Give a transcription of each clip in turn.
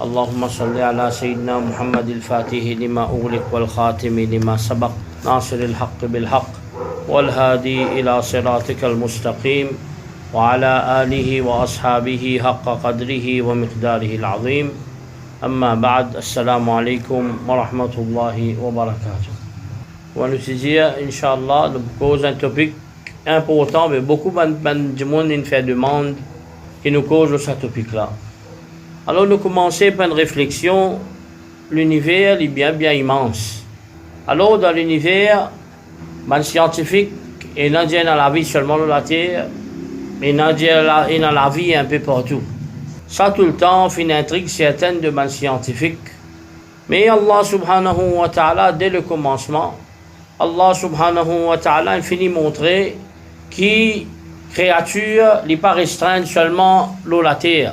اللهم صل على سيدنا محمد الفاتح لما أغلق والخاتم لما سبق ناصر الحق بالحق والهادي إلى صراطك المستقيم وعلى آله وأصحابه حق قدره ومقداره العظيم. أما بعد، السلام عليكم ورحمة الله وبركاته. On nous dit, Inch'Allah, nous cause un topic important, mais beaucoup de monde nous fait demande qui nous cause ce topic-là. Alors, nous commençons par une réflexion. L'univers est bien immense. Alors, dans l'univers, les scientifiques, ils n'ont dans la vie seulement dans la Terre, mais ils ont dans la vie un peu partout. Ça, tout le temps, fait une intrigue certaine de les scientifiques. Mais Allah subhanahu wa ta'ala, dès le commencement, Allah subhanahu wa ta'ala a fini de montrer que créature n'est pas restreinte seulement à la terre.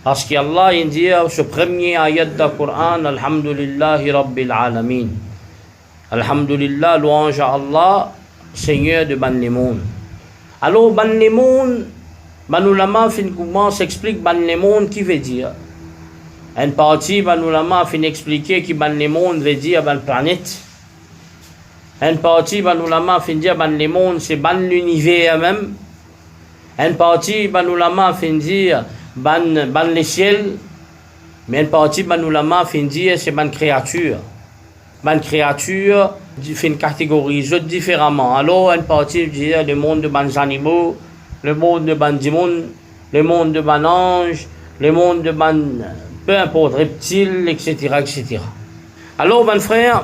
Parce qu'Allah dit ce premier ayat du Coran, Alhamdulillahi Rabbil Alamin. Alhamdulillah, louange à Allah, Seigneur de ban les mondes. Alors, ban les mondes, ban ulama fin comment s'explique ban les mondes qui veut dire. Une partie ban ulama fin expliquer que ban les mondes veut dire ban planète. Une partie ban ulama fin dire ban les mondes c'est ban l'univers même. Une partie ban ulama fin dire ban les ciels. Mais une partie ban ulama fin dire c'est ban créature. Ban créature fin catégorise différemment. Alors une partie dit le monde de ban animaux, le monde de ban démons, le monde de ban anges, le monde de ban peu importe reptiles, etc., etc. Alors ban frère,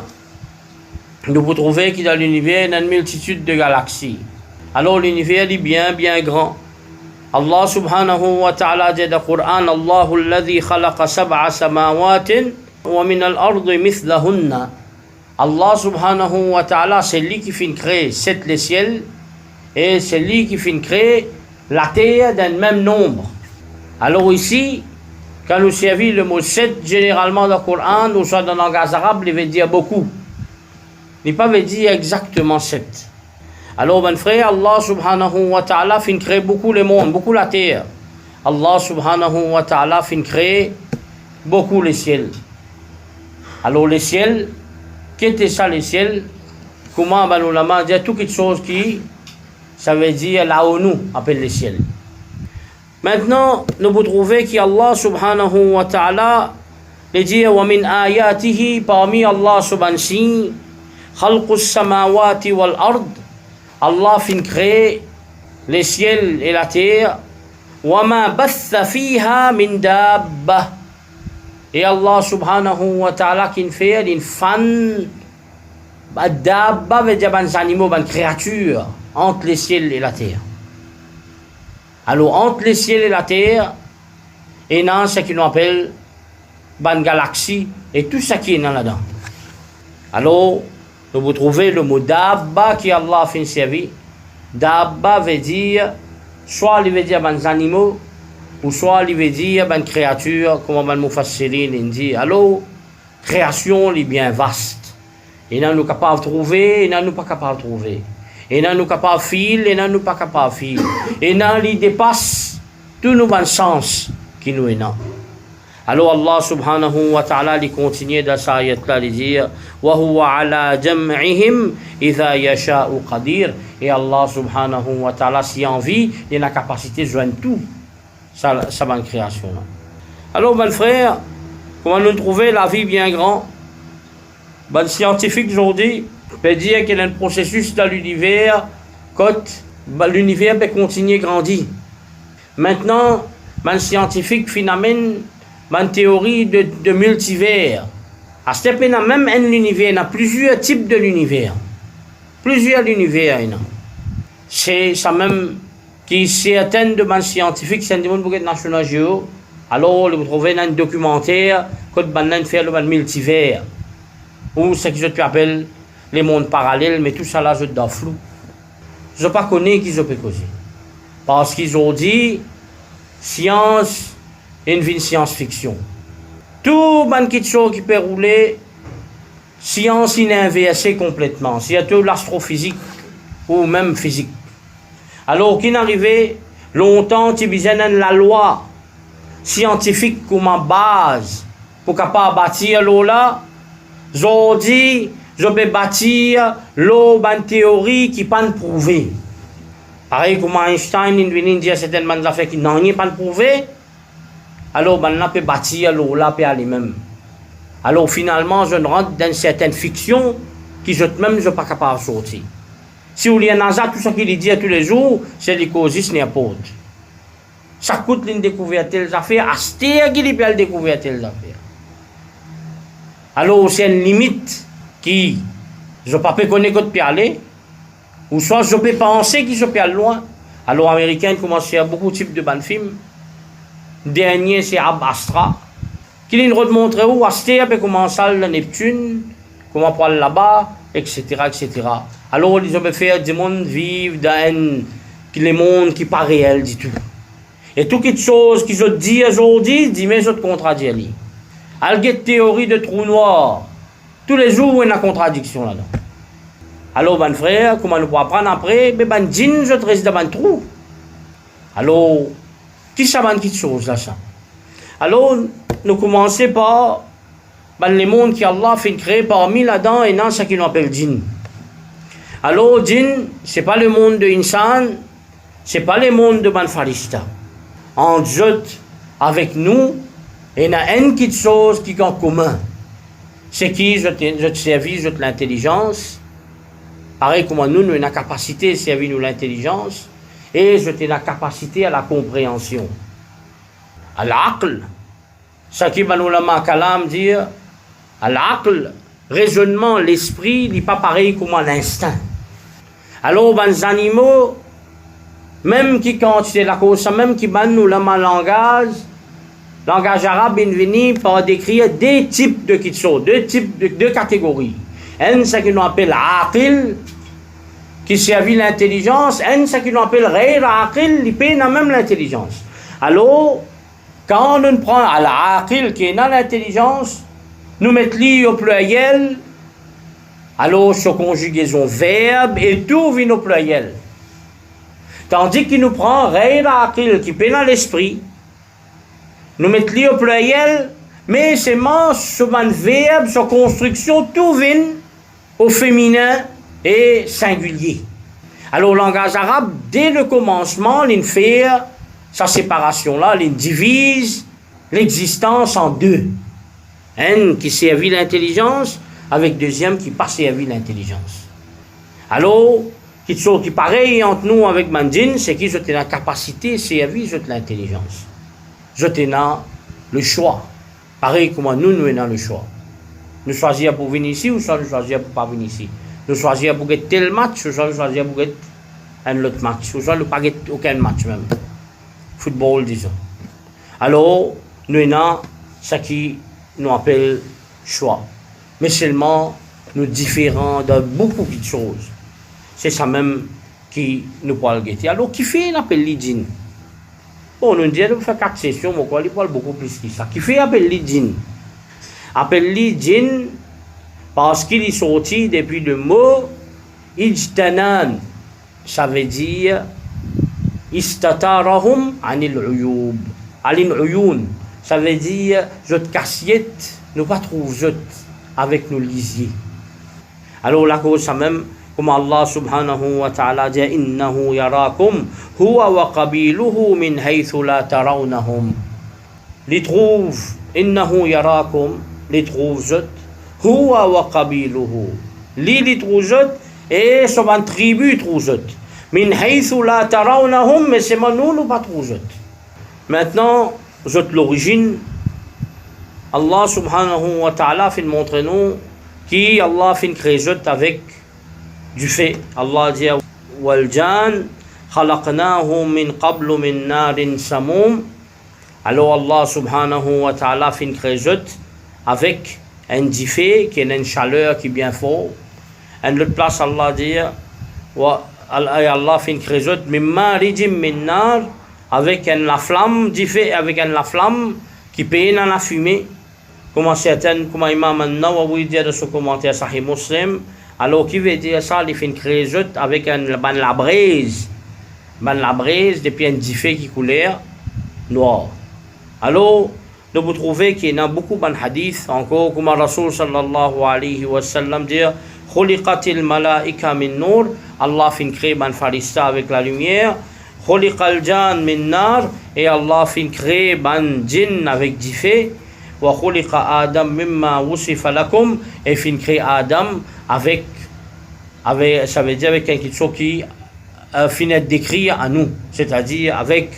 nous pouvons trouver qu'il y a dans l'univers une multitude de galaxies. Alors l'univers est bien grand. Allah subhanahu wa ta'ala dit dans le Coran, Allahu alladhi khalaqa sab'a samawatin wa min al-ardi mithlahunna. Allah subhanahu wa ta'ala, c'est lui qui fait créer 7 les ciels et c'est lui qui fait créer la terre d'un même nombre. Alors ici, quand nous servons le mot 7, généralement dans le Coran, ou soit dans le langage arabe, il veut dire beaucoup. Il ne veut pas dire exactement 7. Alors, mon frère, Allah subhanahu wa ta'ala fait créer beaucoup le monde, beaucoup la terre. Allah subhanahu wa ta'ala fait créer beaucoup les ciels. Alors, les ciels, qu'est-ce que ça les ciels? Comment ben, nous l'avons dit toutes les choses qui, ça veut dire là où nous appelle les ciels. Maintenant, nous pouvons trouver qu'Allah subhanahu wa ta'ala dit wa min ayatihi parmi Allah subhanahu khalqus samawati wal ard. Allah fin créer les ciels et la terre. Wa ma batha fiha min dabba. Et Allah subhanahu wa ta'ala qui fait une fan dabba veut dire des animaux, des créatures entre les ciels et la terre. Alors entre les ciels et la terre, il y a ce qu'on appelle une galaxie et tout ce qui est là-dedans. Alors, nous vous trouvez le mot dabba qui Allah a fait servir. Dabba veut dire, soit il veut dire des animaux, ou soit il veut dire des créatures, comme les Mufassirin dit. Alors, création est bien vaste. Et nous sommes capables de trouver, et nous ne sommes pas capables de trouver. Et nous sommes capables de filer, et nous ne sommes pas capables de filer. Et nous dépasse tous nos bons sens qui nous est là. Alors Allah subhanahu wa ta'ala il continue dans sa ayat-là de dire wa huwa ala jam'ihim idha yasha'u qadir. Et Allah subhanahu wa ta'ala si envie, il a la capacité de joindre tout sa bonne création là. Alors mon frère, comment nous trouver la vie bien grand? Ben scientifique aujourd'hui peut dire qu'il y a un processus dans l'univers quand l'univers peut continuer à grandir. Maintenant, ben scientifique finalement une théorie de multivers. À ce moment-là, même un univers, il y a plusieurs types de l'univers. Plusieurs univers. C'est ça même qui certaines de mes scientifiques, c'est un monde pour National Geo. Alors, vous trouvez un documentaire quand on fait le multivers. Ou ce que je appelle les mondes parallèles, mais tout ça là, je suis flou. Je ne sais pas connaître qui je peux causer. Parce qu'ils ont dit, science, une vie de science-fiction. Tout le chose qui peut rouler, science inversée complètement. C'est tout l'astrophysique ou même physique. Alors qu'il n'arrivait longtemps, tu besoin de la loi scientifique comme base pour capable bâtir l'eau là, aujourd'hui, je peux bâtir l'eau, une théorie qui pas prouvée. Pareil comme Einstein, il vient dire certainement des affaires qui n'ont rien pas prouvé. Alors, on peut bâtir l'eau là, puis aller même. Alors, finalement, je rentre dans une certaine fiction qui, je-même, je ne suis pas capable de sortir. Si vous lisez NASA, tout ce qu'il dit tous les jours, c'est l'écosystème n'importe. Ça coûte une découverte telles affaires, à ce qu'il peut découvrir telles affaires. Alors, c'est une limite qui, je ne peux pas connaître que aller, ou soit je peux penser qu'il se peut aller loin. Alors, les Américains commencent à faire beaucoup de types de bons films. Dernier, c'est Ab Astra. Qui nous montre où Astra peut commencer à Neptune, comment pour aller là-bas, etc., etc. Alors, ils ont fait du monde vivre dans les mondes qui ne sont pas réels du tout. Et toutes choses qui se disent aujourd'hui, disent mais je te contredis. Il y a une théorie de trou noir. Tous les jours, il y a une contradiction là-dedans. Alors, mon frère, comment nous pouvons apprendre après? Mais ben, djinn, je te reste dans un trou. Alors, qui savent quelque chose là ça? Alors, nous commençons par les mondes qu'Allah fait créer parmi là-dedans et dans ce qu'on appelle djinn. Alors, djinn, ce n'est pas le monde de Insan, ce n'est pas le monde de Banfarista. En jeu avec nous, il y a une petite chose qui est en commun. C'est qui je te servis, je te l'intelligence. Pareil comme nous, nous avons la capacité de servir nous l'intelligence et je te la capacité à la compréhension. À l'aql, ce qui va nous la kalam dire, à l'aql, raisonnement, l'esprit, n'est pas pareil comme l'instinct. Alors, les animaux, même qui quand c'est la cause, même qui ban nous le langage arabe est venu pour décrire deux types de kitso, deux catégories. Un, ce qu'on appelle aqil, qui servit l'intelligence, un, ce qu'on appelle ghayr aqil, qui peine même l'intelligence. Alors, quand on prend à l'aqil, qui est dans l'intelligence, nous mettons au pluriel, alors sur conjugaison verbe, et tout vient au pluriel. Tandis qu'il nous prend ghayr aqil, qui peine dans l'esprit, nous mettons au pluriel, mais c'est sur un verbe, sur construction, tout vient au féminin et singulier. Alors, le langage arabe, dès le commencement, il fait sa séparation-là, il divise l'existence en deux. Un qui servit l'intelligence, avec deuxième qui pas servi l'intelligence. Alors, quelque chose qui est pareil entre nous avec Mandjin, c'est que je t'ai la capacité de servir l'intelligence. Je t'ai le choix. Pareil comme nous avons le choix. Nous choisir pour venir ici ou soit nous choisir pour pas venir ici. Nous choisir pour gagner tel match ou soit nous choisir pour gagner un autre match. Ou soit nous pas gagner aucun match même. Football, disons. Alors, nous avons ce qui nous appelle choix. Mais seulement, nous différents de beaucoup de choses. C'est ça même qui nous parle guetter. Alors, qui fait l'appel l'idine? Bon, nous disons de faire 4 sessions, mais il parle beaucoup plus que ça. Qui fait appel l'idine? Appelle l'idine parce qu'il est sorti depuis le mot ijtanan. Ça veut dire istatarahum anil uyub. Anil uyun. Ça veut dire je te cassiette, nous pas trouve je avec nos lisiers. Alors la cause ça même, comme Allah subhanahu wa ta'ala dit innahu yarakum huwa wa qabiluhu min haythu la tarawnahum. Les trouve innahu yarakum, les trouve je huwa wa qabiluhu. Les trouve je et son tribu trouve je. Min haythu la tarawnahum, mais c'est nous pas trouve je. Maintenant, l'origine, Allah subhanahu wa ta'ala fait montrer nous qui Allah fait créer avec du fait. Allah dit wal jan khalaqnahu min qablu min narin samum. Alors Allah subhanahu wa ta'ala fait créer avec un fait qui a une chaleur qui est bien fort. En l'autre place Allah dit Allah fait créer mimma rijim min nar, avec la flamme, avec la flamme qui paye dans la fumée, comme Imam An-Nawawi dit dans son commentaire Sahih Muslim. Alors qui veut dire ça, il fait une création avec la braise depuis un diffé qui couleur noir. Alors nous vous trouvez qu'il y a beaucoup de hadiths, encore comme Rasul sallallahu alayhi wa sallam dit Khuliqatil malaika min nur, Allah fin créer ban farista avec la lumière, Khuliqal jan min nar, et Allah fin créer ban djinn avec du feu, wa khuliqa Adam mimma wusifa lakum, et fin créer Adam avec, ça veut dire avec quelque chose qui finit décrit à nous, c'est-à-dire avec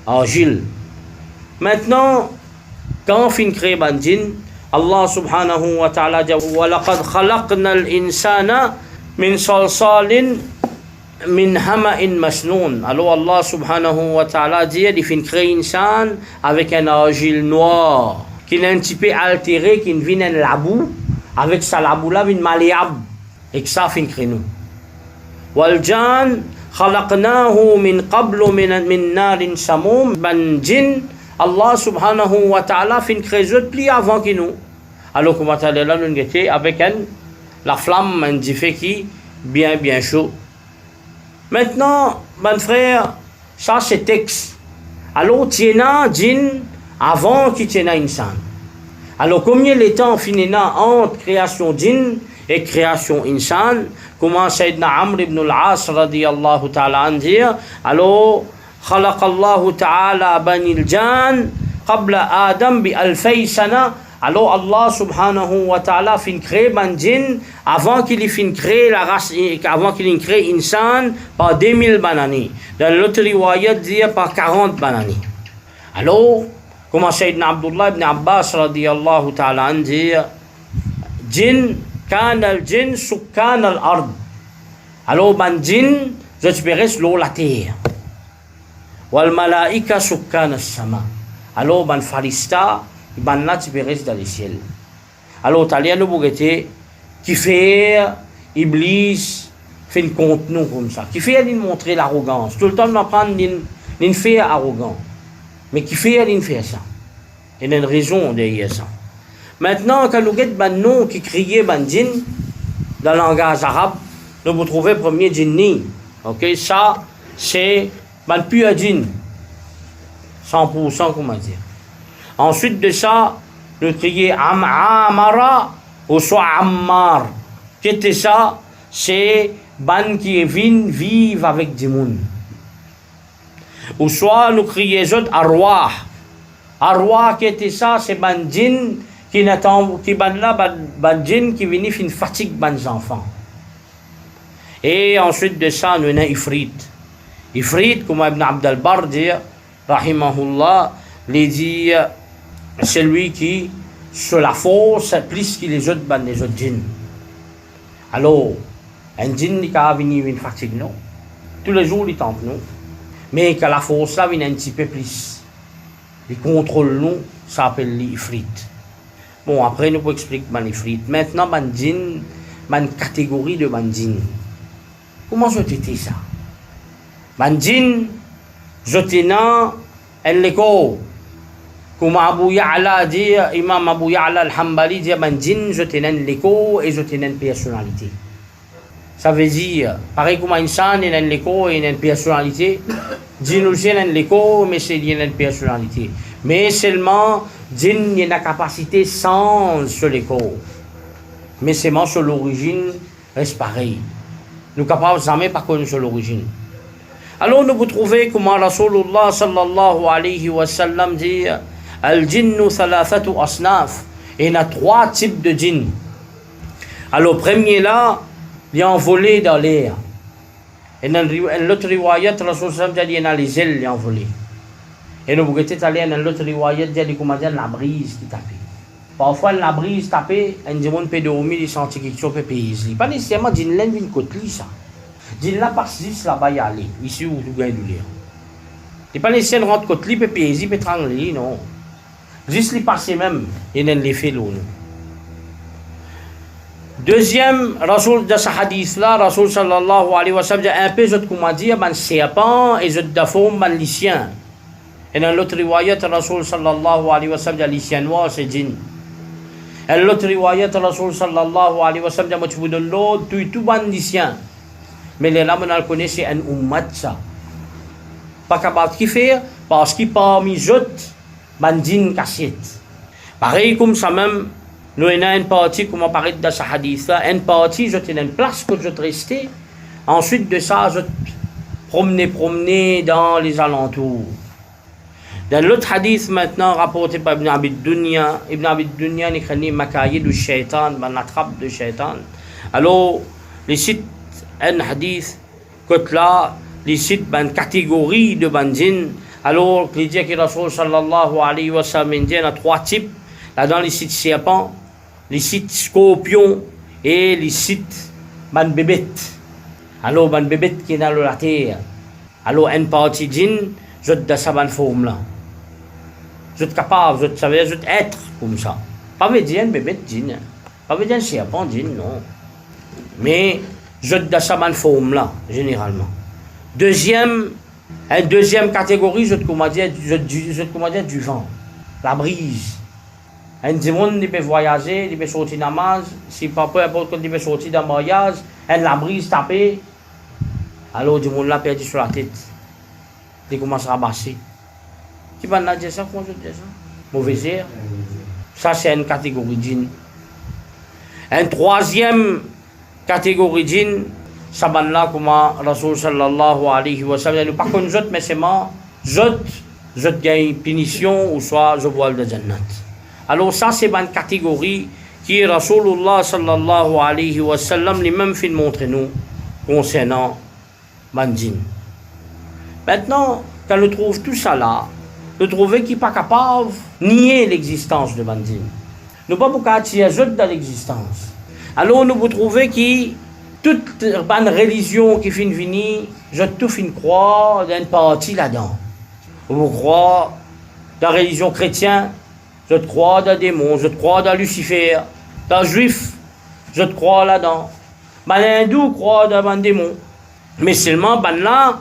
argile. Maintenant, quand on fin créer ban djinn, Allah subhanahu wa ta'ala dit وَلَقَدْ خَلَقْنَا الْإِنسَانَ مِنْ صَلْصَالٍ مِنْ هَمَإٍ مَسْنُونٍ. Alors Allah subhanahu wa ta'ala dit il fin créer insan avec un argile noir qui est un petit peu altéré, qui vient un labou, avec sa labou là vient malléable, et que ça fin créer nous. وَالْجَانَ خَلَقْنَاهُ مِنْ قَبْلُ مِنْ نَارٍ سَمُومٍ. ban djinn Allah subhanahu wa ta'ala fin créer plus avant que nous. Alors comment t'as là nous était avec la flamme un feu qui bien chaud. Maintenant, mon frère, ça c'est texte. Alors tiena djinn avant qu'il tiena insan. Alors combien de temps finina entre création djinn et création insan? Comment Sayyidina Amr ibn al-As radiyallahu ta'ala an dire alors خلق الله تعالى بني الجان قبل آدم ب2000 سنة. Alors Allah subhanahu wa ta'ala fin créer ban djinn avant qu'il fin créer la race, avant qu'il crée insan par 2000 banani. Dans l'autre riwayat dit par 40 banani. Alors, comme Sayyidina Abdullah ibn Abbas radiyallahu ta'ala an dit djinn كان الجن سكان الأرض. Alors ban djinn je te l'eau la terre. Wal malaika sukkan as-sama. Alors ban farista ban là tu reste dans le ciel. Alors talien le bougete qui fait iblis fait une contenu comme ça qui fait montrer l'arrogance tout le temps on prend une fait arrogant mais qui fait ça il y a une raison derrière ça. Maintenant quand nous get ban nom qui criait ban djinn dans le langage arabe nous vous trouvez premier djinni. OK, ça c'est ban pur djinn 100% comment dire. Ensuite de ça nous crier amara ou soit ammar. Qu'était ça? C'est ban qui vivent avec des moun. Ou soit nous crier autres arwah. Arwah qu'était ça? C'est ban djinn qui n'attend qui ban là ban djinn qui vient fin fatigue ban enfants. Et ensuite de ça nous avons ifrit. Ifrit comme Ibn Abd al-Barr dit rahimahullah les dit c'est lui qui sur la force plus que les autres djinns. Alors un djinn qui a venu une fatigue non tous les jours il tente non mais que la force là vient un petit peu plus il contrôle nous ça s'appelle l'ifrit. Bon après nous pouvons expliquer l'ifrit. Maintenant ban djinn ban catégorie de ban djinn. Comment je t'étais ça? Ban djinn je t'éna elle l'écho. Comme Abu Ya'la dit, Imam Abu Ya'la al-Hanbali dit, ban djinn, je t'ai l'écho et je t'ai une personnalité. Ça veut dire, pareil comme insan, il a l'écho et une personnalité. Djinn aussi a l'écho, mais c'est une personnalité. Mais seulement, djinn, il a la capacité sans sur l'écho. Mais seulement sur l'origine, reste pareil. Nous ne sommes pas jamais par contre sur l'origine. Alors nous vous trouvez comment Rasulullah sallallahu alayhi wa sallam dit Al-jinnu thalathatu asnaf. Et il y a 3 types de djinn. Alors premier là, il est envolé dans l'air. Et dans l'autre riwayat, Rasulullah dit il y a les ailes envolées. Et nous vous êtes allé dans l'autre riwayat, il y a la brise qui tape. Parfois la brise tape, un djinn peut dormir, il sent quelque chose peut payer. Pas nécessairement djinn l'en vient côté ça. Djinn là passe juste là-bas y aller. Ici où vous gagnez du lire. Il pas nécessairement rentrer côté peut payer, peut tranquille non. Juste les passer même, il y a l'effet l'eau. Deuxième, Rasul de ce hadith-là, Rasul sallallahu alayhi wa sallam dit un peu, je comment dire, ban serpent et je d'afforme ban lycien. Et dans l'autre riwayat, Rasul sallallahu alayhi wa sallam dit lycien noir, c'est djinn. Et dans l'autre riwayat, Rasul sallallahu alayhi wa sallam dit moi tu vous donnes l'autre, tout ban lycien. Mais les là, on le connaît, c'est un ummat ça. Pas capable de faire, parce qu'il parmi eux, bandine cassette. Pareil comme ça même, nous avons une partie, comme on parlait de ce hadith-là, une partie, je tenais une place que je restais. Ensuite de ça, je promenais dans les alentours. Dans l'autre hadith maintenant rapporté par Ibn Abi Dunya il écrit Makaïd du shaitan, la trappe de shaitan. Alors, les sites, un hadith, que là, les sites, une catégorie de bandines. Alors, il dit que Rasul sallallahu alayhi wa sallam, il y a trois types. Là-dedans, les sites serpents, les sites scorpions et les sites ban bébêtes. Alors, ban bébêtes qui est dans la terre. Alors, une partie djinn, je te dis ça ban forme là. Je suis capable, je savais, je être comme ça. Pas veut dire un bébé djinn. Pas veut dire un serpent djinn, non. Mais je te dis ça ban forme là, généralement. Deuxième catégorie, je te commande du vent, la brise. Un démon, il peut voyager, il peut sortir dans la si pas peu importe quand il peut sortir dans le voyage, la brise tapée, alors le démon là perdu sur la tête. Il commence à rabasser. Qui va dire ça, comment je dis ça? Mauvais air. Ça, c'est une catégorie djinn. Une troisième catégorie djinn, ça va là, comme Rasul sallallahu alayhi wa sallam, pas qu'on jette, mais c'est moi, je gagne punition ou soit je voile de Jannat. Alors ça c'est une catégorie qui est Rasulullah sallallahu alayhi wa sallam lui-même fait montrer nous concernant Bandjin. Maintenant, quand on trouve tout ça là, on trouve qu'il n'est pas capable de nier l'existence de Bandjin. Nous ne pouvons pas attirer dans l'existence. Alors nous pouvons trouver que toute bonne religion qui finit venir, je tout fin croire d'une partie là-dedans. Vous croyez dans la religion chrétienne, je te crois dans des démons, je te crois dans Lucifer, dans les juifs, je te crois là-dedans. Les hindous croient dans des démons. Mais seulement, là,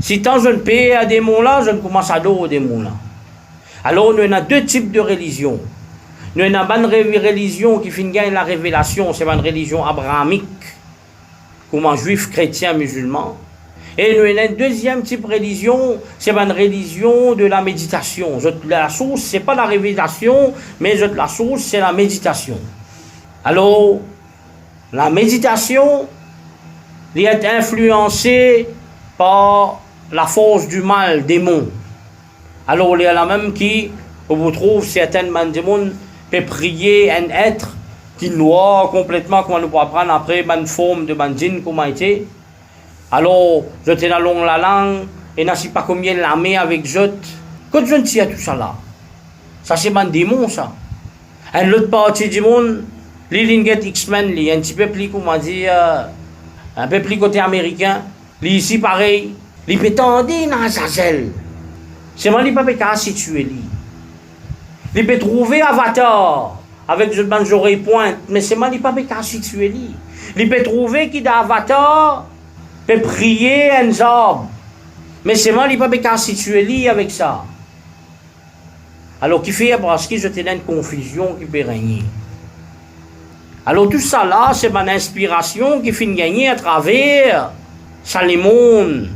si tant je ne paie à des démons là, je ne commence à adorer des démons là. Alors, nous avons deux types de religion. Nous avons une religion qui finit gagne la révélation, c'est une religion abrahamique, comme un juif, chrétien, musulman. Et nous avons un deuxième type de religion, c'est une religion de la méditation. La source, ce n'est pas la révélation, mais la source, c'est la méditation. Alors, la méditation, elle est influencée par la force du mal, démon. Alors, il y a la même qui, vous trouve certains démons, peut prier un être qui noie complètement, comment nous pouvons apprendre après, une forme de bandjin, comment il était. Alors, je te la langue, et je ne sais pas combien l'armée avec je. Quand je ne sais tout ça là, ça c'est un démon ça. Et l'autre partie du monde, les Linget X-Men, les un petit peu plus, comment dire, un peu plus côté américain, les ici pareil, les pétendent dans sa zèle. C'est moi, les pas qu'à situer lui. Les peut trouver Avatar, avec une oreille pointe, mais c'est moi, les pas qu'à situer lui. Les peut trouver qui d'Avatar, peut prier un job. Mais c'est moi, il ne peut pas situer lui avec ça. Alors, qui fait parce que je tenais une confusion qui peut régner. Alors, tout ça là, c'est mon inspiration qui finit gagner à travers Salimon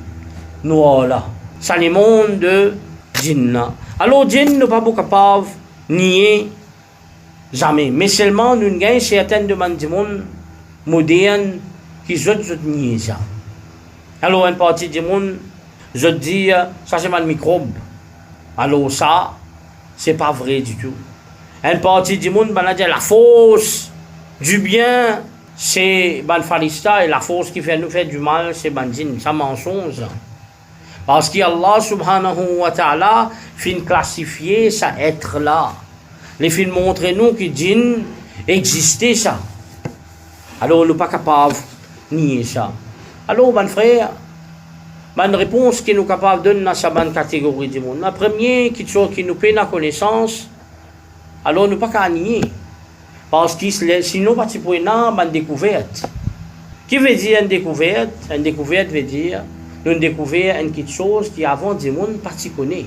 noir là. Salimon de djinn là. Alors, djinn n'est pas capable de nier jamais. Mais seulement, nous gagnons certaines demandes du monde moderne qui je nier ça. Alors, une partie du monde, je dis, ça c'est un microbe. Alors, ça, c'est pas vrai du tout. Une partie du monde, ben, la force du bien, c'est ben Falista, et la force qui fait nous faire du mal, c'est ben djinn. Ça mensonge. Parce qu'Allah subhanahu wa ta'ala fin classifier ça être là. Les fin montrer nous que djinn existait ça. Alors, on n'est pas capable de nier ça. Alors, mon frère, une réponse qui nous est capable de donner dans cette catégorie du monde. La première qui nous fait la connaissance, alors nous ne pouvons pas nier. Parce que sinon, nous pouvons une découverte. Qui veut dire une découverte? Une découverte veut dire nous découvrir quelque chose qui avant du monde pas connaît.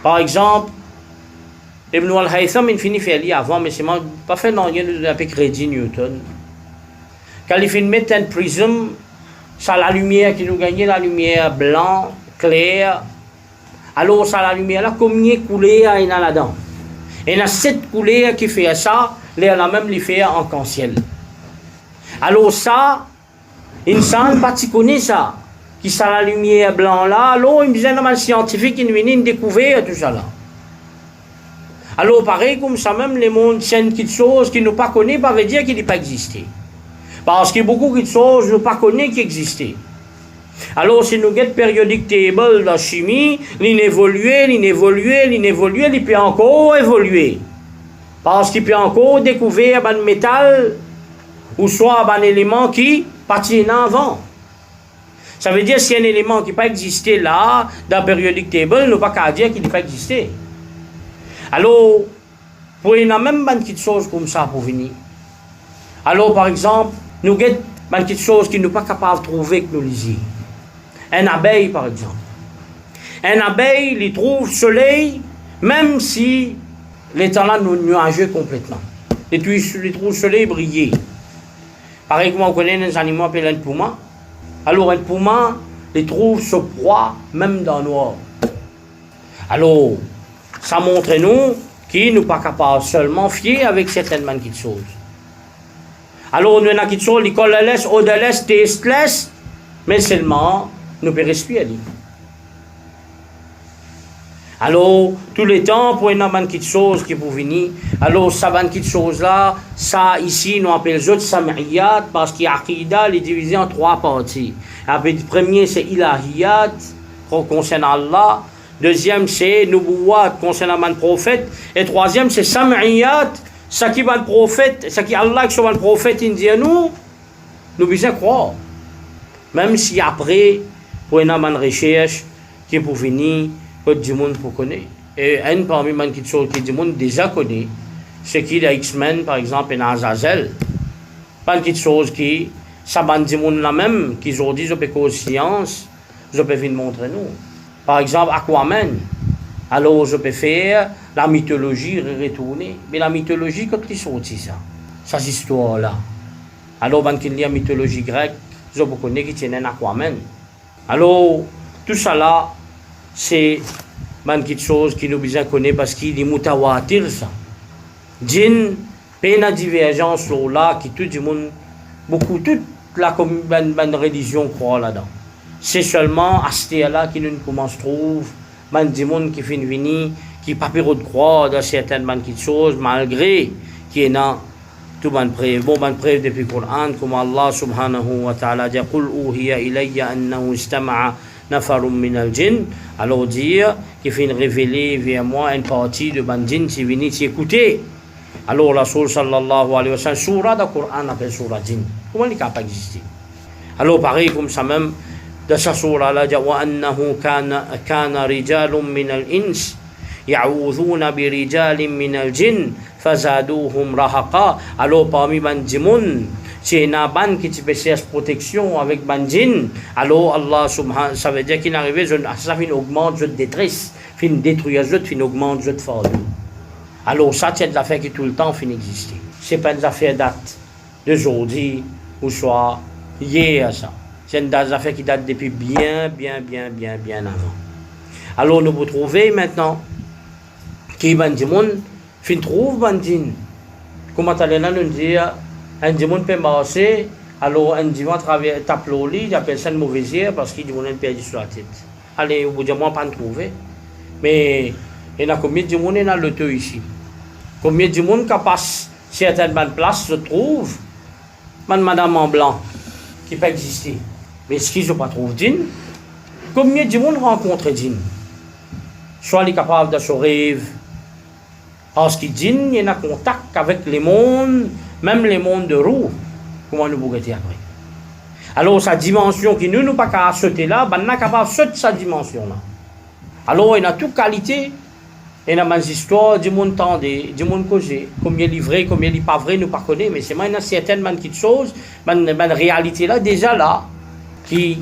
Par exemple, Ibn al-Haytham, il finit faire lire avant, mais c'est pas fait dans rien de crédit Newton. Quand il finit mettre un prisme, ça la lumière qui nous gagnait, la lumière blanc, claire. Alors, ça, la lumière là, combien de couleurs il y a là-dedans? Il y a 7 couleurs qui font ça, il y a même les fait en arc-en-ciel. Alors, ça, insan pas connaît ça. Qui ça la lumière blanc là, alors, il me disait, un scientifique qui vient découvrir tout ça là. Alors, pareil, comme ça, même les mondes, c'est une petite chose qui ne pas connaît, pas veut dire qu'il n'a pas existé. Parce qu'il y a beaucoup de choses que nous ne pas connaît qui existaient. Alors, si nous avons périodique table dans la chimie, il évolue, il peut encore évoluer. Parce qu'il peut encore découvrir un métal ou soit un élément qui patinait avant. Ça veut dire si un élément qui n'a pas existé là, dans la périodique table, nous ne pas qu'à dire qu'il n'a pas existé. Alors, pour y avoir même une petite chose comme ça pour venir. Alors, par exemple, nous avons une petite chose qui nous pas capable de trouver que nous lisions. Un abeille, par exemple. Un abeille, il trouve le soleil, même si les temps là nous nuageux complètement. Il trouve le soleil briller. Pareil comme on connaît les animaux appelés un pouma. Alors, un pouma, il trouve ce proie même dans le noir. Alors, ça montre nous qu'il nous pas capable seulement fier avec certaines petites choses. Alors, nous avons quelque chose, l'école de l'Est, au de l'Est, testless, mais seulement, nous pouvons respirer. Alors, tous les temps, pour une petite chose qui peut venir, alors, ça va une petite chose là, ça, ici, nous appelons les autres sam'iyat, parce qu'il y a Aqidah, il est divisé en 3 parties. Le premier, c'est ilahiyat, concernant Allah. Deuxième, c'est nubuwat, concernant le prophète. Et troisième, c'est sam'iyat, ce qui va le prophète, ce qui Allah qui soit le prophète indien nous besoin croire. Même si après, pour une recherche qui pour venir, que du monde pour connaître. Et un parmi les petites choses que du monde déjà connaît, c'est qu'il y a X-Men, par exemple, et Azazel. Pas une petite chose qui, ça va du monde là même, qui aujourd'hui, je peux cause science, je peux venir montrer nous. Par exemple, Aquaman. Alors, je peux faire la mythologie retourner. Mais la mythologie, quand ils sortent ça, cette histoire-là. Alors, quand il y a la mythologie grecque, je connais qui tient un Aquaman. Alors, tout ça là, c'est une petite chose qui nous besoin connaître parce qu'il est mutawatir ça. Djinn, peine divergence là, qui tout le monde, beaucoup, toute la religion croit là-dedans. C'est seulement à ce là qui nous commence à trouver. Des gens qui viennent venir, qui ne peuvent pas croire dans certaines petites choses, malgré qu'il y a tout bonne preuve. Bon, bonne preuve depuis le Coran, comme Allah subhanahu wa ta'ala dit Qul uhiya ilayya annahu istama'a nafarum min al-jinn. Alors dire qu'il fait révéler vers moi une partie de ban djinn qui vient écouter. Alors la Rasul sallallahu alayhi wa sallam, surah du Coran appelle surah djinn. Comment il n'est pas existé? Alors pareil comme ça même. De sa surah là, وَأَنَّهُ كَانَ رِجَالٌ مِنَ الْإِنسِ يَعُوذُونَ بِرِجَالٍ مِنَ الْجِنِّ فَزَادُوهُمْ رَهَقًا. Alors parmi les djinns, c'est une ban qui te cherche protection avec les djinns. Alors Allah subhanahu, ça veut dire qu'il arrive, ça fait une augmente de détresse, fait une détruire, fait une augmente de fardeau. Alors ça, c'est des affaires qui tout le temps finissent d'exister. C'est pas des affaires date d'aujourd'hui ou soit hier ça. C'est des affaires qui datent depuis bien avant. Alors nous pouvons trouver maintenant qui est du monde, fin trouve bandine. Comment allez là nous dire un du monde peut marcher, alors un du monde travers tape l'oli, il appelle ça une mauvaise hier parce qu'il dit on a perdu sur la tête. Allez, au bout de moi pas en trouver. Mais il y a combien de monde dans le teu ici? Combien de monde qui passe certaines places se trouve madame en blanc qui peut exister. Mais ce qu'ils ne pas trouvé djinn, combien de monde rencontre djinn? Soit il est capable de se rêve, parce que djinn, il y a contact avec les mondes, même les mondes de roue, comment nous pouvons dire après. Alors sa dimension qui nous pas qu'à sauter là, ben on est capable de sauter sa dimension là. Alors il a toute qualité, il y a des histoires, du monde tendé, du monde causé, combien il est vrai, combien il n'est pas vrai, nous pas connaît, mais c'est maintenant certaines petites choses, une réalité là déjà là. Qui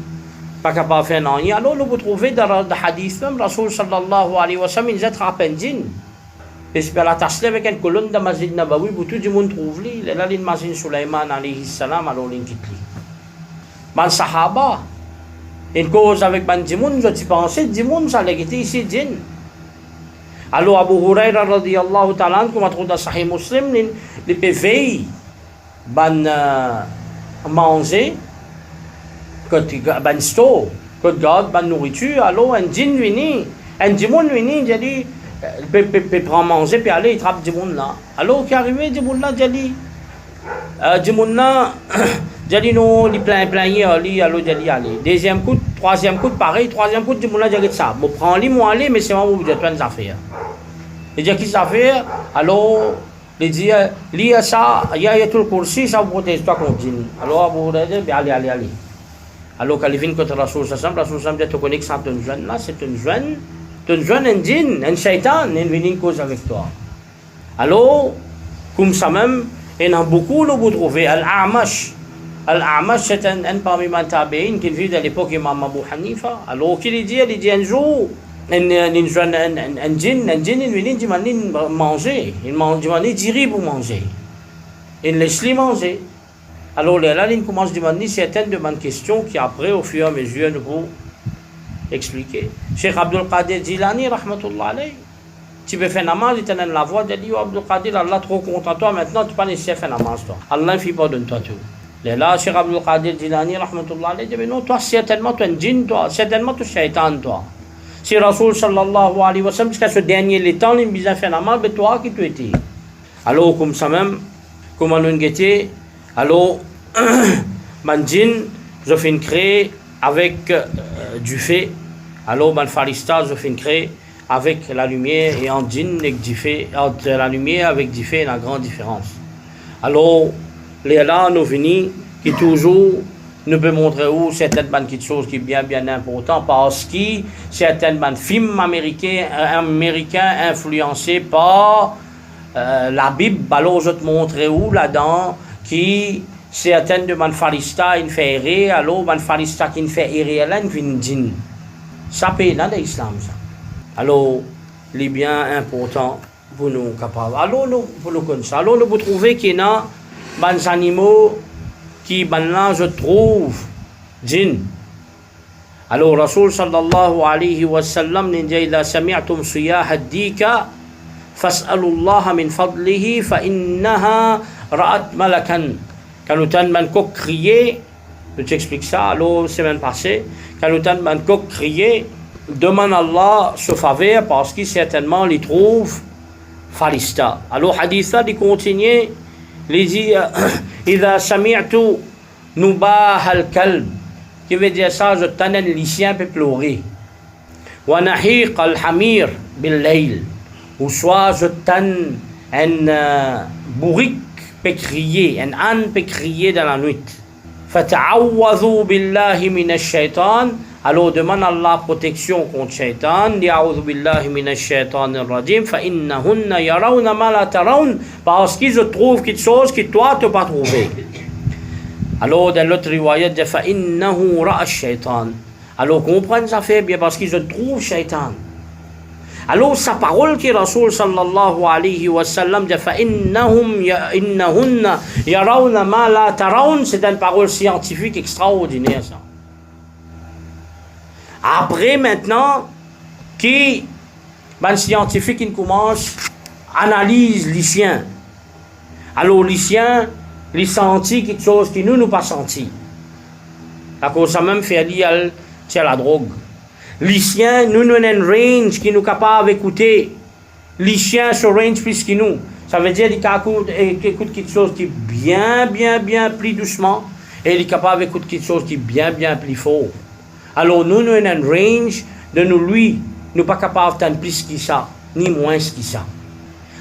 pas capable de faire rien. Alors, nous pouvons trouver dans le hadith même, Rasul sallallahu alayhi wa sallam, il a un djinn. Et c'est la tâche avec une colonne de Masjid Nabawi, où tout le monde trouve lui. Il est là, le Masjid Sulaiman alayhi salam, alors il quitte lui. Man sahaba, Une cause avec ban djimoun, je pensais, djimoun, ça l'a été ici, djinn. Alors Abu Huraira radiyallahu ta'ala, comme on trouve dans Sahih Muslim, les péveilles, ban manger, ban sto, que garde ban nourriture, alors un djinn vini, un djimoun vini, j'ai dit, peut prendre manger, puis aller, il trappe djimoun là. Alors qui est arrivé, djimoun là, j'ai dit, djimoun là, j'ai dit non, il plein hier, alors j'ai dit allez. Deuxième coup, troisième coup, pareil, troisième coup, djimoun là, j'ai dit ça. Bon, prends-le, moi aller, mais c'est moi où j'ai plein d'affaires. Il dit qu'est-ce affaires, alors, il dit, lis ça, il y a tout le coursi, ça vous protège toi contre djinn. Alors, vous dites, allez. Alors, quand il vient contre Rasoul Sassam dit, tu connais que c'est un jeune là, c'est un jeune, un djinn, un shaitan, il vient une cause avec toi. Alors, comme ça même, il y en a beaucoup, vous trouvez, Al-A'mash, c'est un parmi les tabi'in qui vit à l'époque Imam Abu Hanifa. Alors, qu'il dit un jour, un djinn, il vient manger, il demande diri pour manger. Il laisse-les manger. Alors là, il commence à demander certaines de mes questions qui après, au fur et à mesure, nous vous expliquer. Cheikh Abdul Qadir Jilani, rahmatullah alayhi, tu veux faire namaz, il t'a donné la voix, il dit, Abdul Qadir, Allah trop content de toi, maintenant tu peux pas nécessaire faire namaz, toi. Allah ne fait pas de toi tout. Là, Cheikh Abdul Qadir Jilani, rahmatullah alayhi, dit, mais non, toi, certainement, tu es un djinn, toi, certainement, tu es shaitan, toi. Si Rasoul sallallahu alayhi wa sallam, jusqu'à ce dernier temps, il me disait faire namaz, mais toi, qui tu étais? Alors, comme ça même, comme on a guetté, alors, man djinn, je fais créer avec du fait. Alors, man farista, je fais créer avec la lumière et en djinn, avec du fait, entre la lumière avec du fait, la grande différence. Alors, les là, nous venons, qui toujours nous peut montrer où certaines choses qui sont bien importantes parce que certains films américains influencés par la Bible, alors je te montrer où là-dedans qui certaines de manfarista in fait errer, alors manfarista qui fait errer là in fin djinn. Ça peut dans l'islam ça. Alors les bien importants pour nous capables. Alors nous pour nous connaître. Alors nous vous trouvez qu'il y a des animaux qui maintenant je trouve djinn. Alors Rasoul sallallahu alayhi wa sallam dit إذا سمعتم صياح الديك فاسألوا الله من فضله فإنها رأت ملكا. Quand nous t'en coq crier, je t'explique ça, alors semaine passée, quand nous t'en coq crier, demande à Allah ce faveur parce qu'il certainement les trouve farista. Alors hadith il continue, il dit إذا سمعت نباح الكلب, qui veut dire ça, je t'en ai les chiens peut pleurer. ونحيق الحمير بالليل, ou soit je t'en un bourrique peut crier, un âne peut crier dans la nuit. فَتَعَوَّذُوا بِاللَّهِ مِنَ الشَّيْطَانِ, alors demande à Allah protection contre shaitan. يَعُوذُ بِاللَّهِ مِنَ الشَّيْطَانِ الرَّجِيمِ فَإِنَّهُنَّ يَرَوْنَ مَا لَا تَرَوْنَ, parce qu'ils trouvent quelque chose que toi tu n'as pas trouvé. Alors dans l'autre riwayat de فَإِنَّهُ رَأَى الشَّيْطَانِ, alors comprendre ça fait bien parce qu'ils trouvent shaitan. Alors sa parole qui Rasoul sallallahu alayhi wa sallam dit innahunna yarawna ma la tarawun, c'est une parole scientifique extraordinaire ça. Après maintenant qui ben scientifique qui commence analyse les chiens. Alors les chiens les sentis quelque chose qui nous pas senti. À cause ça même fait lier à la drogue. Les chiens, nous avons un range qui nous est capable d'écouter. Les chiens sont range plus que nous. Ça veut dire qu'ils écoutent quelque chose qui est bien plus doucement et ils sont capables d'écouter quelque chose qui est bien plus fort. Alors nous avons un range de nous, lui, nous pas capables d'entendre plus que ça, ni moins que ça.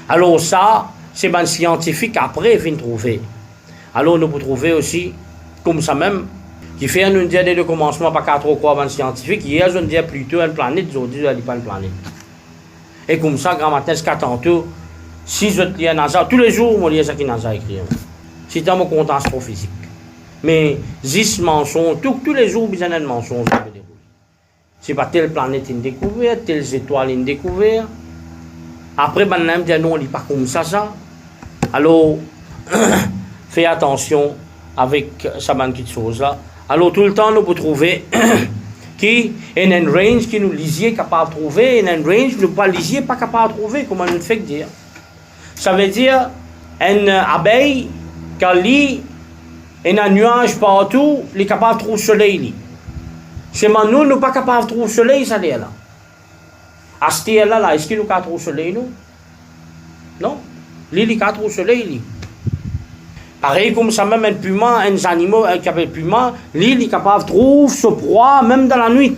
Alors ça, c'est un scientifique après il vient trouver. Alors nous pouvons trouver aussi, comme ça même, qui fait un dia de commencement par 4 ou quoi scientifique, hier je disais plutôt une planète, aujourd'hui je ne dis pas une planète. Et comme ça, grand matin, jusqu'à tantôt, si je lis un NASA, tous les jours, je lis ça qui NASA écrit. C'est dans mon compte astrophysique. Mais 10 mensonges, tous les jours, il y a un mensonge qui se déroule. C'est pas telle planète une découverte, telle étoile une découverte. Après, ben, on dit non, on ne lit pas comme ça. Alors, fais attention avec ça, petite chose là. Alors tout le temps, nous pouvons trouver qui est un range qui nous lisiez capable de trouver, et un range nous pas lisiez pas capable de trouver, comment nous fait dire. Ça veut dire, une abeille, quand lit, et un nuage partout, il est capable de trouver le soleil. C'est nous, nous pas capable de trouver le soleil, ça est là. À ce là, est-ce qu'il nous a trouvé le soleil, nous? Non. Il est capable de trouver le soleil. Pareil comme ça, même un puma, un animal qui appelle puma, lui, il est capable de trouver ce proie même dans la nuit.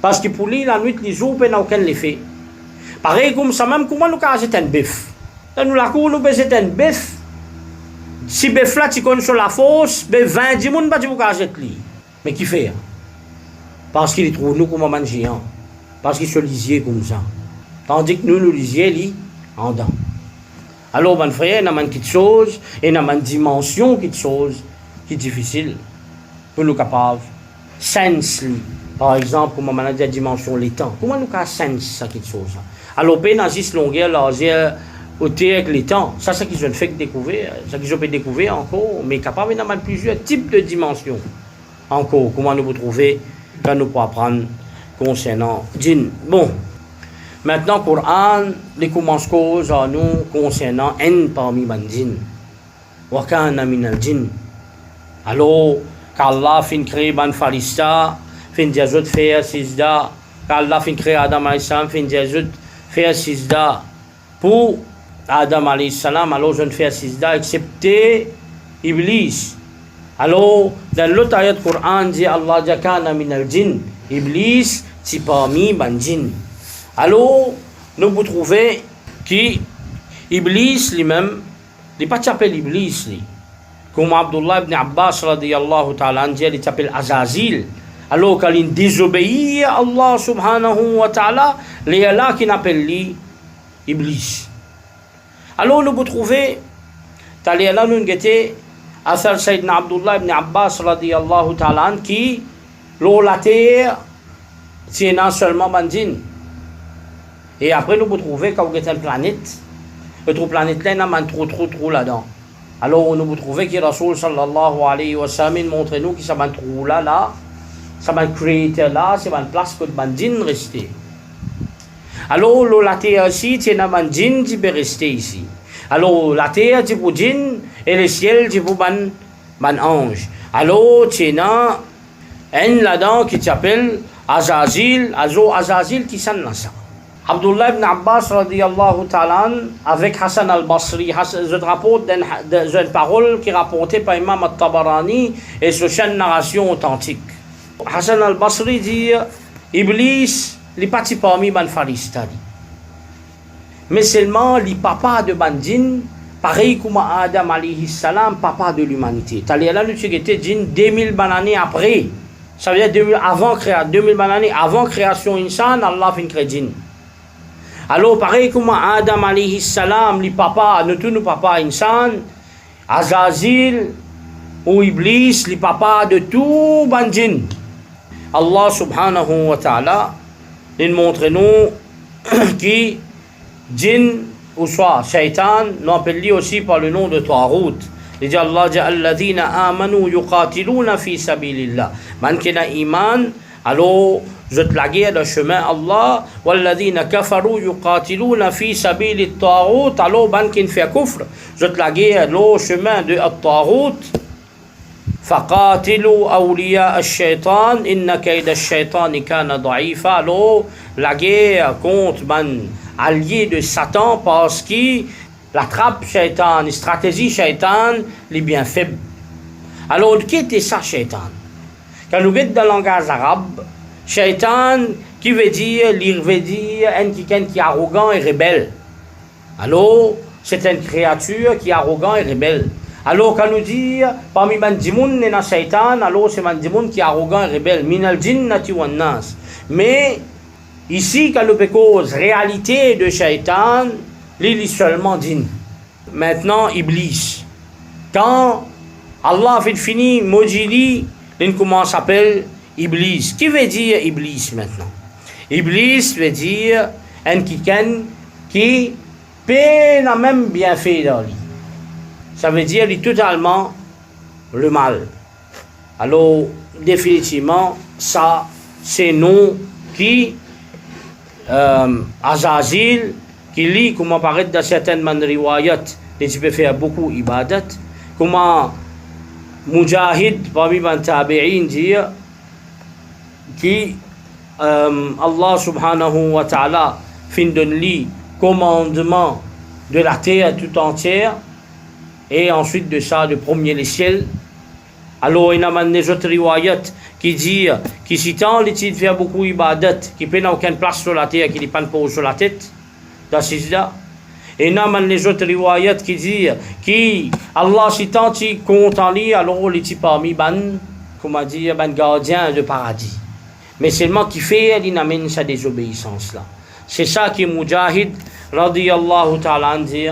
Parce que pour lui, la nuit, les jours n'a aucun effet. Pareil comme ça, même comment nous avons un bœuf. Nous, la cour, nous avons un bœuf. Si bœuf là, tu connais sur la fosse, 20 personnes, tu peux cacher lui. Mais qui fait? Parce qu'il trouve nous comme un géant. Parce qu'il se lisier comme ça. Tandis que nous, nous lisiez, lui, en dedans. Alors, mon frère, il y a une petite chose, et il y a une dimension de chose qui est difficile pour nous capables. Sens, par exemple, comme on a dit la dimension des temps. Comment nous avons sens ça cette chose? Alors, il y a une longueur, laser, au avec les temps. Ça, c'est ce qu'ils ont fait découvrir. Ça qu'ils ont fait découvrir encore, mais capable, il y a plusieurs types de dimensions. Encore, comment nous vous trouver quand nous pouvons apprendre concernant djinn. Bon. Maintenant, le Coran, les commence cause à nous concernant un parmi les djinns. Wakana min al djinn. Alors, qu'Allah fin créé ban farista, fin diazut faire sisda, qu'Allah fin créé Adam alayhi salam, fin diazut faire sisda. Pour Adam alayhi salam, alors je ne fais sisda, excepté Iblis. Alors, dans l'autre ayat du Coran, dit Allah jakana min al djinn. Iblis, c'est parmi les djinns. Alors, nous vous trouvez que Iblis lui-même, il n'est pas s'appelle Iblis, lui. Comme Abdullah ibn Abbas, radiyallahu ta'ala, il s'appelle Azazil. Alors, quand il désobéit à Allah subhanahu wa ta'ala, il y a là qui appelle lui Iblis. Alors, nous vous trouvez, t'allez là, nous avons Athar Sayyidina Abdullah ibn Abbas, radiyallahu ta'ala, qui, l'eau la terre, c'est non seulement bandin. Et après, nous vous trouvez quand vous êtes une planète, notre planète là, il y a trop là-dedans. Alors, nous vous trouvez que Rasoul sallallahu alayhi wa sallam montre-nous que ça va trop là, ça va créer là, c'est une place que le djinn rester. Alors, la terre ici, c'est un djinn qui peut rester ici. Alors, la terre, c'est pour djinn, et le ciel, c'est pour un ange. Alors, c'est un là-dedans qui s'appelle Azazil, Azazil qui s'en ça. Abdullah ibn Abbas radiyallahu ta'ala avec Hassan al-Basri, je rapporte une parole qui est rapportée par Imam al-Tabarani et c'est une narration authentique. Hassan al-Basri dit Iblis, il n'est pas parmi les pharistas. Mais seulement les papas de Bandin, pareil comme Adam alayhi salam, papa de l'humanité. T'allais là, nous sommes 2000 années après. Ça veut dire 2000 années avant création insan, Allah fin créé djinn. Alors, pareil comme Adam alayhi salam, les papas, nous tous nos papas insan, Azazil ou Iblis, les papas de tout bandin. Allah subhanahu wa ta'ala, il montre nous qui djinn ou soit shaitan, nous appelle aussi par le nom de Tarout. Il dit Allah dit alladhina amanu yuqatiluna fi sabilillah. Man qui a iman, alors je te la guerre le chemin Allah, walladhina kafaru yuqatiluna fi sabilit Tarout. Alors man qui fait kufr, je te la guerre le chemin de Tarout. فقاتلوا أولياء الشيطان إن كيد الشيطان كان ضعيفا. Alors la guerre contre man allié de Satan parce qu'il la trappe shaitan, la stratégie shaitan, les bien faible. Alors, qui était ça, shaitan? Quand nous regardons dans le langage arabe, shaitan, qui veut dire, quelqu'un qui est arrogant et rebelle. Alors, c'est une créature qui est arrogant et rebelle. Alors, quand nous disons, parmi les djimoun, il y a shaitan, alors c'est un djimoun qui est arrogant et rebelle. Minal jinnati wan nas. Mais, ici, quand nous parlons de réalité de shaitan, il est seulement djinn. Maintenant, Iblis. Quand Allah fait fini, maudit, il commence à s'appeler Iblis. Qui veut dire Iblis maintenant? Iblis veut dire un quelqu'un qui peine à même bienfait dans lui. Ça veut dire qu'il est totalement le mal. Alors, définitivement, ça, c'est non qui Azazil qui lit comment paraît dans certaines riwayat et tu peux faire beaucoup ibadat comment Mujahid parmi les tabi'in dit qui Allah subhanahu wa ta'ala fin donne lui commandement de la terre tout entière et ensuite de ça de premier les ciels. Alors il y a des autres riwayat qui dit que si tant les titres faire beaucoup ibadat qui n'a aucune place sur la terre qui n'est pas pour sur la tête dans sijda. Et il y a les autres riwayat qui dit que Allah si tant il compte en lui alors il est parmi ban comment dire ban gardien de paradis. Mais seulement qui fait il amène sa désobéissance là. C'est ça qui Mujahid radiyallahu ta'ala dit.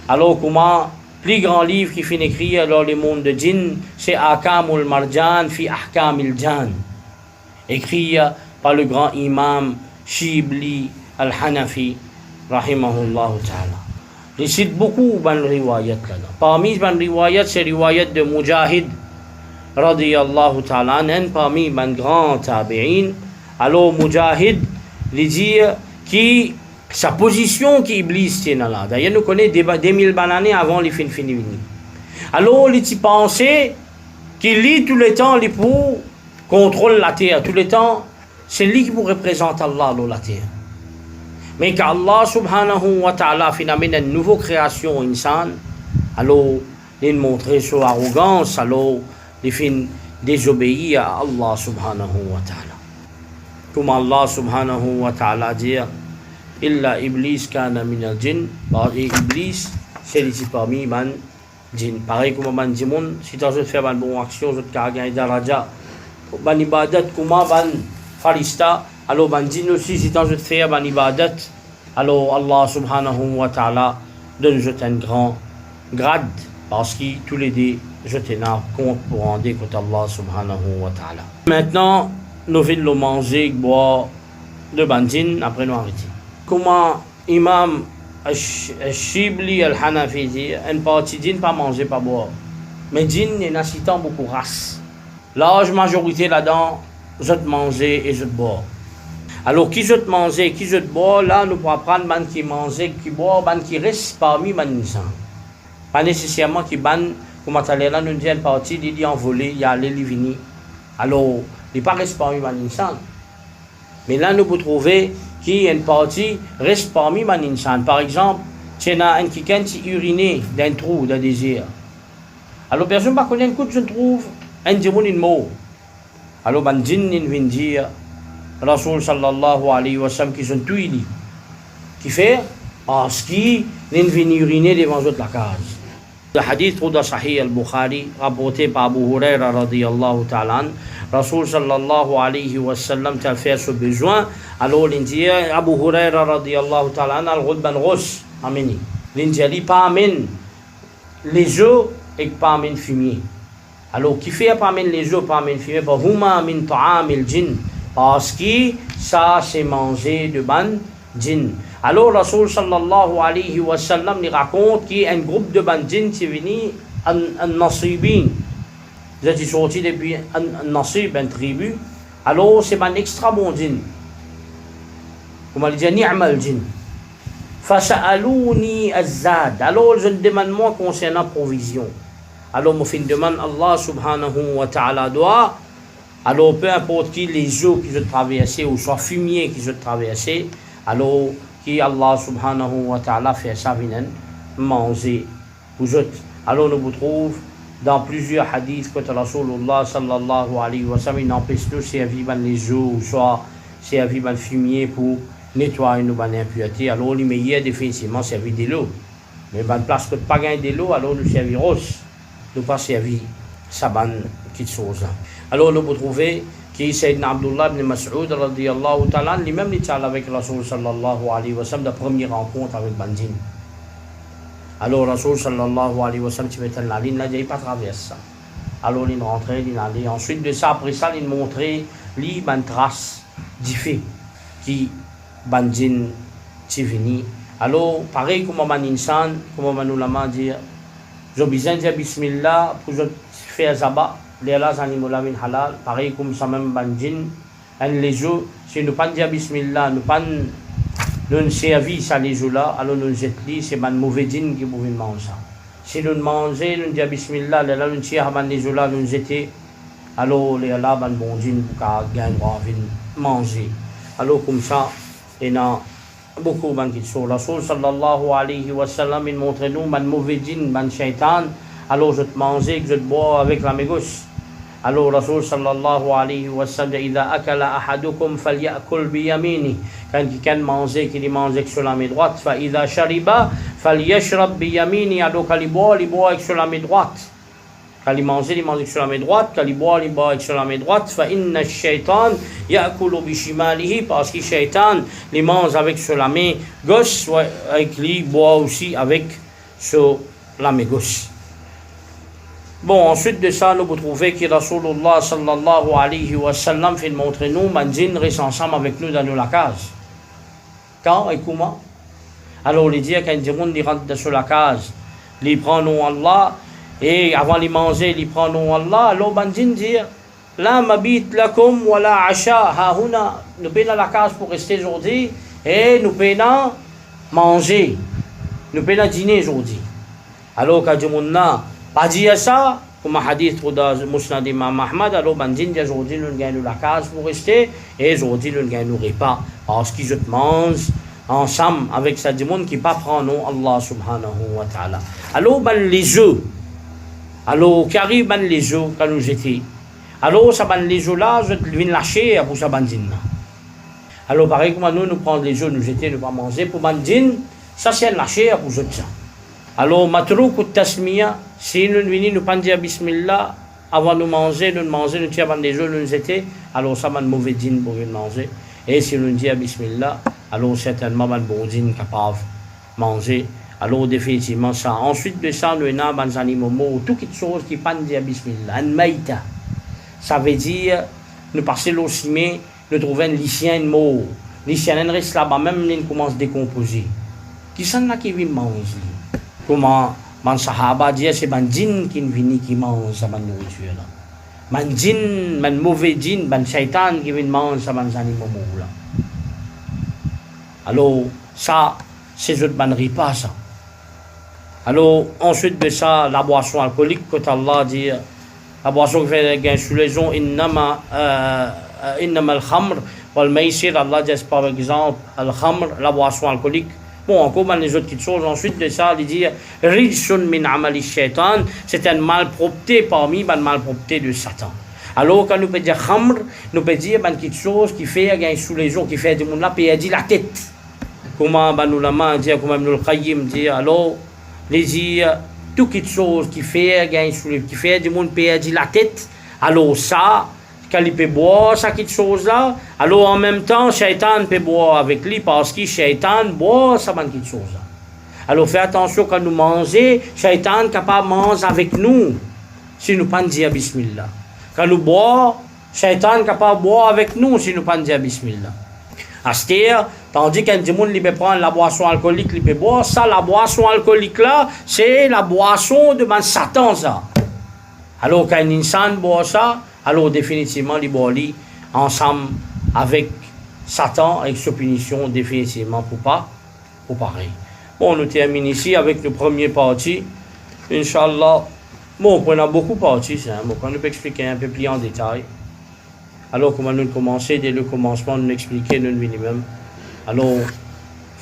Alors comment plus grand livre qui finit écrire dans le monde de djinn, c'est Ahkamul Marjan fi Ahkamil Jan, écrit par le grand imam Shibli al-Hanafi, rahimahullah ta'ala. Il cite beaucoup de riwayat là. Parmi les riwayat, c'est riwayat de Mujahid, radiyallahu ta'ala, parmi les grands tabi'in. Alors Mujahid, il dit qui sa position qui Iblis tient là. D'ailleurs, nous connaissons des mille années avant les fini. Alors, il y pensait qu'il lit tout le temps, il pour contrôle la terre. Tout le temps, c'est lui qui représente Allah dans la terre. Mais qu'Allah subhanahu wa ta'ala amène une nouvelle création insan, alors, il montre son arrogance, alors, il fin désobéir à Allah subhanahu wa ta'ala. Comme Allah subhanahu wa ta'ala dit, Illa Iblis kana min al-jinn, et Iblis, c'est ici parmi man jinn. Pareil comme man jimon, si tu as fait une bonne action, tu as gagné daraja. Ban ibadat, comment ban farista, alors ban jinn aussi, si tu as fait ban ibadat, alors Allah subhanahu wa ta'ala donne un grand grade, parce que tous les deux, je t'en compte pour rendre contre Allah subhanahu wa ta'ala. Maintenant, nous venons manger, boire de ban jinn, après nous arrêter. Comment Imam Shibli al-Hanafi dit, une partie djinn pas manger, pas boire. Mais djinn, il y a citant beaucoup de races. Large majorité là-dedans, je te manger et je te boire. Alors, qui je te manger et qui je te boire, là, nous pourrons prendre ban qui mange, qui boit, ban qui reste parmi ban insan. Pas nécessairement qui ban, comme tu là, nous disons une partie, il dit envolé, il y a les livini. Alors, il n'est pas reste parmi ban insan. Mais là, nous pouvons trouver qui une partie reste parmi man insan. Par exemple, tu as un qui uriné d'un trou de désir. Alors, personne ne connaît un coup, je trouve un djimoun in mot. Alors, ban djinn vient dire, Rasul sallallahu alayhi wa sallam qui sont tous ici. Qui fait, parce qu'il vient uriner devant la case. Le hadith de Sahih al-Bukhari, rapporté par Abu Huraira radiyallahu ta'ala, Rasul sallallahu alayhi wa sallam t'a fait ce besoin. Alors l'Indien, Abu Huraira radiyallahu ta'ala, al-Ghudban Ros, ameni. L'Indien dit pas amène les œufs et pas amène fumier. Alors qui fait pas amène les œufs, pas amène fumier, parce huma min ta'am al-jinn, parce que ça c'est manger de ban djinn. Alors Rasul sallallahu alayhi wa sallam nous raconte qu'il y a un groupe de ban djinn qui est venu en nasibin. Vous êtes sortis depuis un nasib, une tribu. Alors c'est un extra bon djinn. Comme on dit, ni'mal djinn. Fasa'alouni az-zad. Alors je demande moi concernant provision. Alors je demande Allah subhanahu wa ta'ala doit. Alors peu importe qui les eaux qui je traverser ou soit fumier qui je traverser. Alors qui Allah subhanahu wa ta'ala fait ça vinen manger vous autres. Alors nous vous trouvons dans plusieurs hadiths que Rasulullah sallallahu alayhi wa sallam n'empêche nous servir les eaux ou soit servir le fumier pour nettoyer nos impuretés. Alors les meilleurs définitivement servir de l'eau. Mais dans place que pas gagner de l'eau, alors nous servirons. Nous pas servir ça ban qui chose. Alors nous vous trouvez qui Sayyidina Abdullah ibn Mas'ud radiyallahu ta'ala, lui-même il était avec Rasul sallallahu alayhi wa sallam, de première rencontre avec Bandine. Alors Rasul sallallahu alayhi wa sallam, tu mettais la ligne là, il n'a pas traversé ça. Alors il rentrait, il allait. Ensuite de ça, après ça, il montrait lui une trace d'effet qui Bandine est venu. Alors pareil comme un insan, comme on nous l'a dit, je besoin de dire bismillah pour faire zabat. Les animaux min halal, pareil comme ça même ban djinn. les œufs, si nous pas dire bismillah, nous pas nous servir à les œufs là, alors nous jetons, c'est un mauvais dîne qui pouvait manger ça. Si nous mangeons, nous disons bismillah, là nous tirons les œufs là, nous jetons, alors les là, un bon dîne pour gagner manger. Alors comme ça, il y a beaucoup de choses. Rasul sallallahu alayhi wa sallam, il montre nous un mauvais dîne, un shaitan, alors je te mange, je te bois avec la main gauche. Alors Rasul sallallahu alayhi wa sallam, إذا أكل أحدكم فليأكل بيمينه. Quand quelqu'un mange, qu'il mange sur la main droite. فإذا شرب فليشرب بيمينه. Alors quand il boit sur la main droite. Quand il mange sur la main droite. Quand il boit sur la main droite. فإن الشيطان يأكل بشماله. Parce que le shaitan, il mange avec sur la main gauche, avec lui, boit aussi avec sur la main gauche. Bon, ensuite de ça, nous vous trouvez que Rasulullah sallallahu alayhi wa sallam fait montrer nous, un djinn reste ensemble avec nous dans la case. Quand et comment? Alors, il dit quand le monde rentre sur la case, il prend nom Allah, et avant de manger, il prend nom Allah, alors le djinn dit, la mabit lakum wa la asha ha huna. Nous payons la case pour rester aujourd'hui, et nous payons manger. Nous payons dîner aujourd'hui. Alors, quand le monde n'a pas dire ça, comme un hadith dans le Musnad Imam Ahmad, alors ben dit aujourd'hui nous gagnons la case pour rester et aujourd'hui nous gagnons le repas parce qu'ils mangent ensemble avec ça du monde qui pas prend nom Allah subhanahu wa ta'ala. Alors ben les œufs, alors qui arrive ben les œufs quand nous étions, alors ça ben les œufs là je viens lâcher pour ça ben dit. Alors pareil comme nous prendre les œufs nous étions nous pas manger pour ben dit ça c'est lâcher pour ça. Alors, matrouk ou tasmiya, si nous venons nous pas dire bismillah, avant de manger, nous tirons des œufs, nous étions, alors ça va un mauvais dîne pour manger. Et si nous disons bismillah, alors certainement un bon dîne capable de manger. Alors, définitivement ça. Ensuite de ça, nous avons des animaux, toutes les choses qui ne pas dire bismillah. Un maïta, ça veut dire, nous passons l'ocimé, nous trouvons un lycien mort. Lycien reste là-bas, même il commence à décomposer. Qui sont là qui vient manger? Comment man sahaba dia c'est ban jin qui vient qui mange sa ban nourriture là. Man jin, man mauvais jin, ban shaitan qui vient mange sa ban animaux là. Alors ça c'est autres ban repas ça. Alors ensuite de ça la boisson alcoolique que Allah dit la boisson qui fait gain sous les gens innama al-khamr wal maisir Allah dit par exemple al-khamr la boisson alcoolique. Bon, encore les autres petites choses. Ensuite de ça, il dit Rijsun min amali shaitan, c'est une malpropreté parmi les malpropretés de Satan. Alors, quand nous peut dire khamr, nous peut dire une petite chose qui fait gagner sous les gens, qui fait du monde là, puis il dit la tête. Comment nous l'avons dit, comme nous le Qayyim dit, alors, il dit toute petite chose qui fait gagner sous les qui fait du monde, puis il dit la tête. Alors, ça, quand il peut boire ça quelque chose là, alors en même temps, Shaitan peut boire avec lui parce que Shaitan boit ça quelque chose là. Alors fais attention quand nous mangeons, Shaitan est capable de manger avec nous si nous ne pas dire bismillah. Quand nous boivons, Shaitan est capable de boire avec nous si nous ne pas dire bismillah. C'est-à-dire, tandis qu'un monde peut prendre la boisson alcoolique, il peut boire ça, la boisson alcoolique là, c'est la boisson de Satan ça. Alors quand un insan boit ça, alors définitivement, les bois ensemble avec Satan, avec sa punition, définitivement pour pareil. Bon, nous terminons ici avec le premier parti. Inch'Allah, bon, on a beaucoup de parties, ça, bon, on peut expliquer un peu plus en détail. Alors, comment nous commencer, dès le commencement, nous expliquer nous minimum. Alors,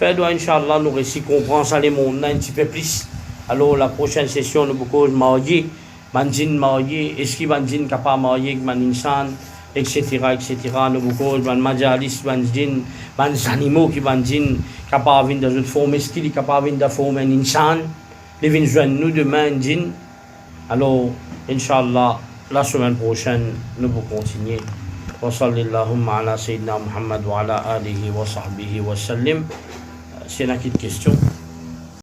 faire Inch'Allah, nous réussir comprendre ça les mondes un petit peu plus. Alors, la prochaine session, nous beaucoup marier. Manjin marié, est-ce qu'il manjin capable marié avec man insan, etc. Nous beaucoup man majalis manjin, man animaux qui manjin capable de dans une forme, est-ce qu'il est capable de former un insan, les vins joindre nous demain manjin. Alors, Inch'Allah, la semaine prochaine, nous allons continuer. Wa sallallahu ala sayyidina Muhammad wa ala alihi wa sahbihi wa sallim. C'est une question.